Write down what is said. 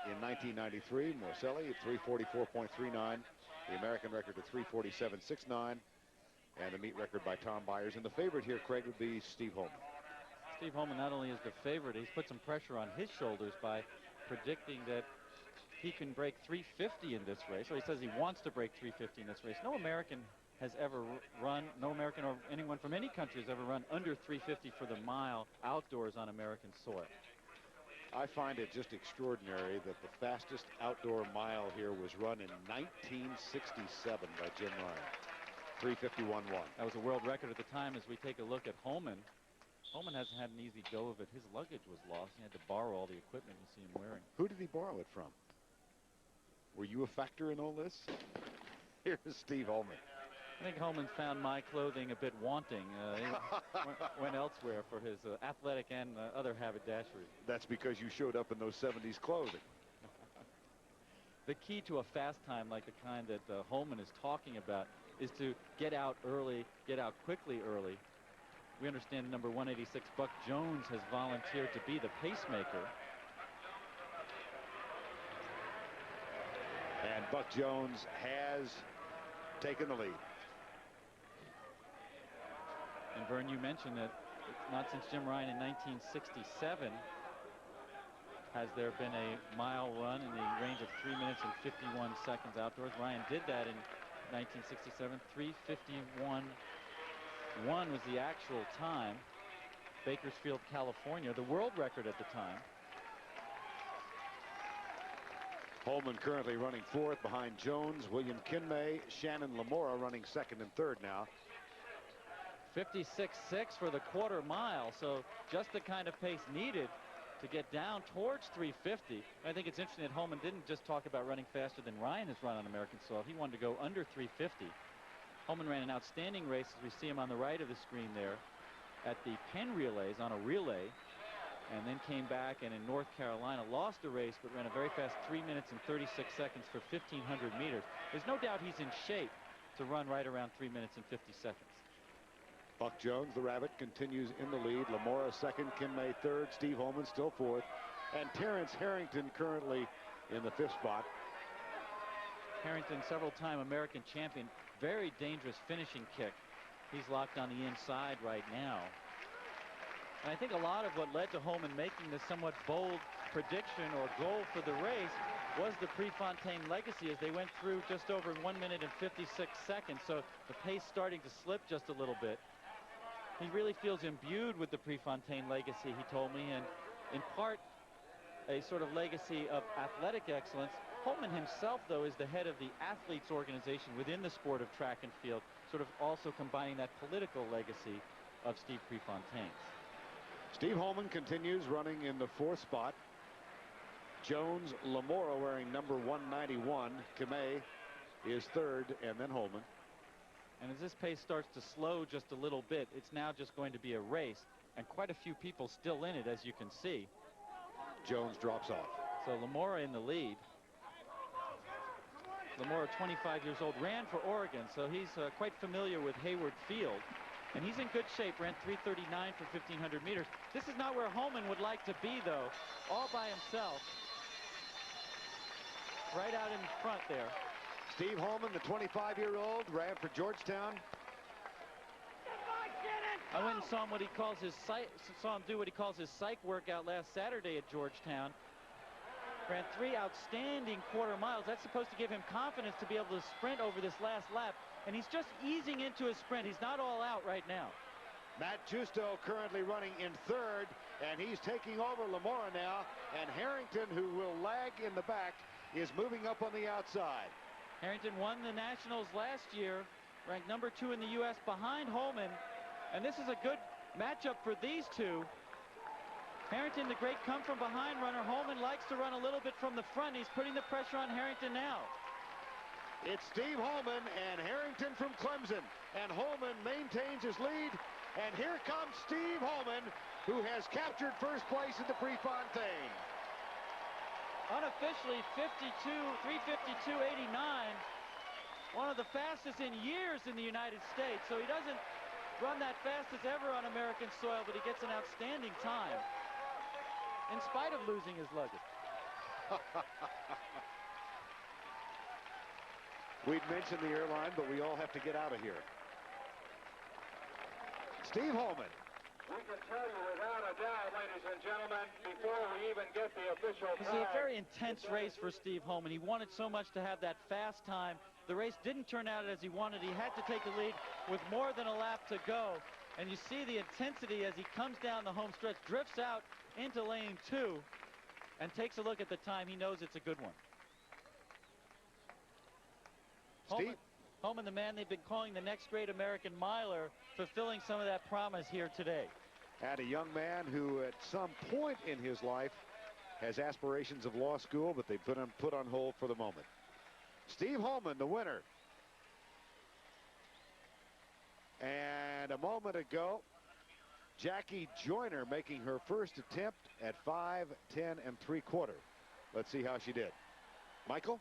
in 1993. Morcelli at 344.39. The American record at 347.69. And the meet record by Tom Byers. And the favorite here, Craig, would be Steve Holman. Steve Holman not only is the favorite, he's put some pressure on his shoulders by predicting that he can break 350 in this race. So he says he wants to break 350 in this race. No American has ever run, no American or anyone from any country has ever run under 350 for the mile outdoors on American soil. I find it just extraordinary that the fastest outdoor mile here was run in 1967 by Jim Ryan. 351.1. That was a world record at the time. As we take a look at Holman, Holman hasn't had an easy go of it. His luggage was lost. He had to borrow all the equipment you see him wearing. Who did he borrow it from? Were you a factor in all this? Here's Steve Holman. I think Holman found my clothing a bit wanting. He went elsewhere for his athletic and other haberdashery. That's because you showed up in those 70s clothing. The key to a fast time like the kind that Holman is talking about is to get out early, get out quickly early. We understand number 186, Buck Jones, has volunteered to be the pacemaker. And Buck Jones has taken the lead. And Vern, you mentioned that not since Jim Ryan in 1967 has there been a mile run in the range of 3 minutes and 51 seconds outdoors. Ryan did that in 1967. 3:51.1 was the actual time. Bakersfield, California, the world record at the time. Holman currently running fourth behind Jones, William Kemei, Shannon Lemora running second and third now. 56.6 for the quarter mile, so just the kind of pace needed to get down towards 350. I think it's interesting that Holman didn't just talk about running faster than Ryan has run on American soil. He wanted to go under 350. Holman ran an outstanding race, as we see him on the right of the screen there, at the Penn Relays on a relay, and then came back and in North Carolina lost a race but ran a very fast 3 minutes and 36 seconds for 1,500 meters. There's no doubt he's in shape to run right around 3 minutes and 50 seconds. Buck Jones, the rabbit, continues in the lead. Lemora second, Kemei third, Steve Holman still fourth, and Terrence Herrington currently in the fifth spot. Herrington, several-time American champion, very dangerous finishing kick. He's locked on the inside right now. And I think a lot of what led to Holman making this somewhat bold prediction or goal for the race was the Prefontaine legacy as they went through just over 1 minute and 56 seconds. So the pace starting to slip just a little bit. He really feels imbued with the Prefontaine legacy, he told me, and in part a sort of legacy of athletic excellence. Holman himself, though, is the head of the athletes organization within the sport of track and field, sort of also combining that political legacy of Steve Prefontaine's. Steve Holman continues running in the fourth spot. Jones, Lemora wearing number 191. Kemei is third, and then Holman. And as this pace starts to slow just a little bit, it's now just going to be a race, and quite a few people still in it, as you can see. Jones drops off. So Lemora in the lead. Lemora, 25 years old, ran for Oregon, so he's quite familiar with Hayward Field. And he's in good shape, ran 3:39 for 1,500 meters. This is not where Holman would like to be, though, all by himself. Right out in front there. Steve Holman, the 25-year-old, ran for Georgetown. I went and saw him do what he calls his psych workout last Saturday at Georgetown. Ran 3 outstanding quarter miles. That's supposed to give him confidence to be able to sprint over this last lap. And he's just easing into his sprint. He's not all out right now. Matt Giusto currently running in third, and he's taking over Lemora now. And Herrington, who will lag in the back, is moving up on the outside. Herrington won the Nationals last year, ranked number 2 in the U.S. behind Holman. And this is a good matchup for these two. Herrington, the great come-from-behind runner. Holman likes to run a little bit from the front. He's putting the pressure on Herrington now. It's Steve Holman and Herrington from Clemson. And Holman maintains his lead. And here comes Steve Holman, who has captured first place in the Prefontaine. Unofficially 3:52.89. One of the fastest in years in the United States. So he doesn't run that fast as ever on American soil, but he gets an outstanding time in spite of losing his luggage. We'd mentioned the airline, but we all have to get out of here. Steve Holman. We can tell you without a doubt, ladies and gentlemen, before we even get the official This is a very intense race for Steve Holman. He wanted so much to have that fast time. The race didn't turn out as he wanted. He had to take the lead with more than a lap to go. And you see the intensity as he comes down the home stretch, drifts out into lane 2, and takes a look at the time. He knows it's a good one. Holman, the man they've been calling the next great American miler, fulfilling some of that promise here today. And a young man who at some point in his life has aspirations of law school, but they put on hold for the moment. Steve Holman, the winner. And a moment ago, Jackie Joyner making her first attempt at 5:10 3/4. Let's see how she did. Michael?